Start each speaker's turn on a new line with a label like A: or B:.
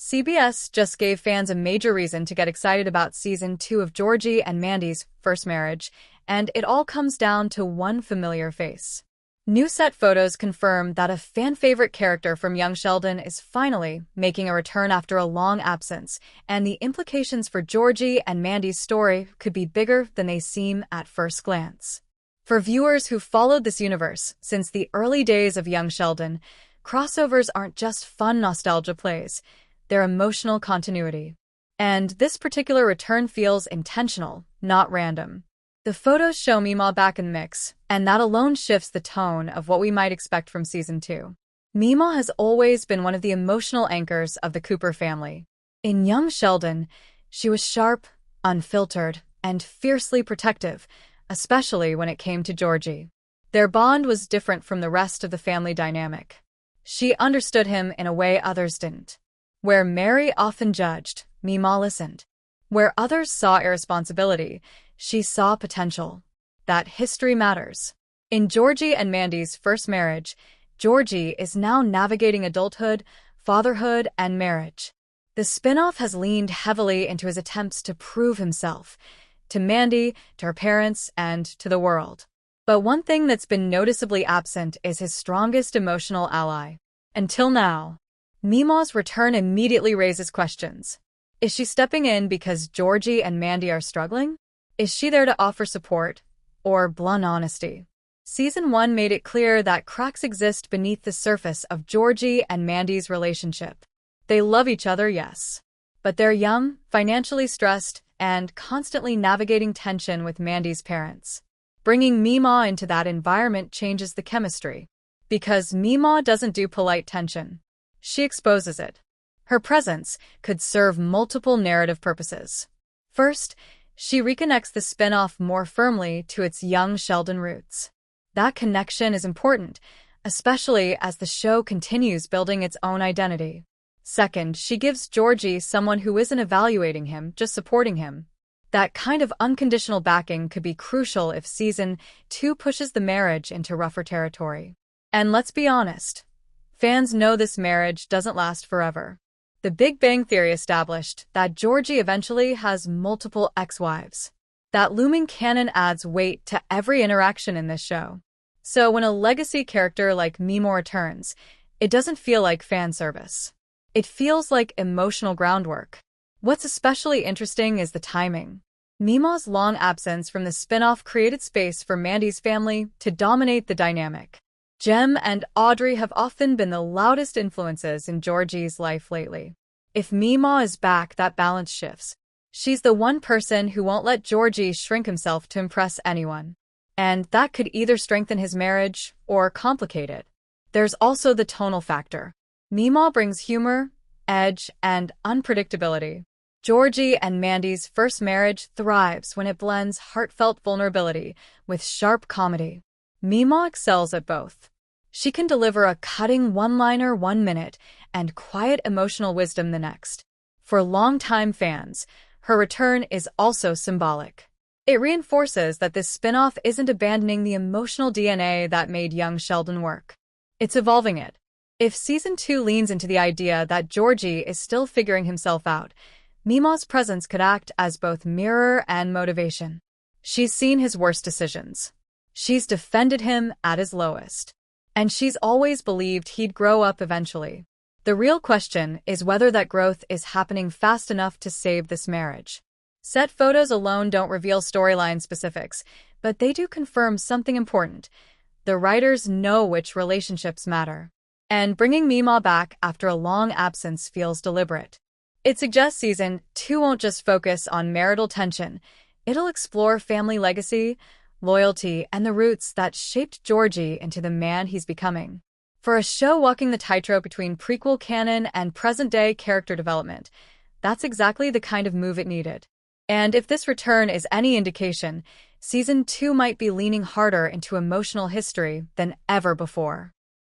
A: CBS just gave fans a major reason to get excited about Season 2 of Georgie and Mandy's first marriage, and it all comes down to one familiar face. New set photos confirm that a fan-favorite character from Young Sheldon is finally making a return after a long absence, and the implications for Georgie and Mandy's story could be bigger than they seem at first glance. For viewers who've followed this universe since the early days of Young Sheldon, crossovers aren't just fun nostalgia plays, they're emotional continuity. And this particular return feels intentional, not random. The photos show Meemaw back in the mix, and that alone shifts the tone of what we might expect from Season 2. Meemaw has always been one of the emotional anchors of the Cooper family. In Young Sheldon, she was sharp, unfiltered, and fiercely protective, especially when it came to Georgie. Their bond was different from the rest of the family dynamic. She understood him in a way others didn't. Where Mary often judged, Meemaw listened. Where others saw irresponsibility, she saw potential. That history matters. In Georgie and Mandy's first marriage, Georgie is now navigating adulthood, fatherhood, and marriage. The spin-off has leaned heavily into his attempts to prove himself, to Mandy, to her parents, and to the world. But one thing that's been noticeably absent is his strongest emotional ally. Until now, Meemaw's return immediately raises questions. Is she stepping in because Georgie and Mandy are struggling? Is she there to offer support, or blunt honesty? Season 1 made it clear that cracks exist beneath the surface of Georgie and Mandy's relationship. They love each other, yes. But they're young, financially stressed, and constantly navigating tension with Mandy's parents. Bringing Meemaw into that environment changes the chemistry. Because Meemaw doesn't do polite tension. She exposes it. Her presence could serve multiple narrative purposes. First, she reconnects the spin-off more firmly to its Young Sheldon roots. That connection is important, especially as the show continues building its own identity. Second, she gives Georgie someone who isn't evaluating him, just supporting him. That kind of unconditional backing could be crucial if Season 2 pushes the marriage into rougher territory. And let's be honest, fans know this marriage doesn't last forever. The Big Bang Theory established that Georgie eventually has multiple ex-wives. That looming canon adds weight to every interaction in this show. So when a legacy character like Meemaw returns, it doesn't feel like fan service. It feels like emotional groundwork. What's especially interesting is the timing. Meemaw's long absence from the spin-off created space for Mandy's family to dominate the dynamic. Jem and Audrey have often been the loudest influences in Georgie's life lately. If Meemaw is back, that balance shifts. She's the one person who won't let Georgie shrink himself to impress anyone. And that could either strengthen his marriage or complicate it. There's also the tonal factor. Meemaw brings humor, edge, and unpredictability. Georgie and Mandy's first marriage thrives when it blends heartfelt vulnerability with sharp comedy. Meemaw excels at both. She can deliver a cutting one-liner 1 minute and quiet emotional wisdom the next. For longtime fans, her return is also symbolic. It reinforces that this spin-off isn't abandoning the emotional DNA that made Young Sheldon work. It's evolving it. If Season 2 leans into the idea that Georgie is still figuring himself out, Meemaw's presence could act as both mirror and motivation. She's seen his worst decisions. She's defended him at his lowest. And she's always believed he'd grow up eventually. The real question is whether that growth is happening fast enough to save this marriage. Set photos alone don't reveal storyline specifics, but they do confirm something important. The writers know which relationships matter. And bringing Meemaw back after a long absence feels deliberate. It suggests Season 2 won't just focus on marital tension. It'll explore family legacy, loyalty, and the roots that shaped Georgie into the man he's becoming. For a show walking the tightrope between prequel canon and present-day character development, that's exactly the kind of move it needed. And if this return is any indication, Season 2 might be leaning harder into emotional history than ever before.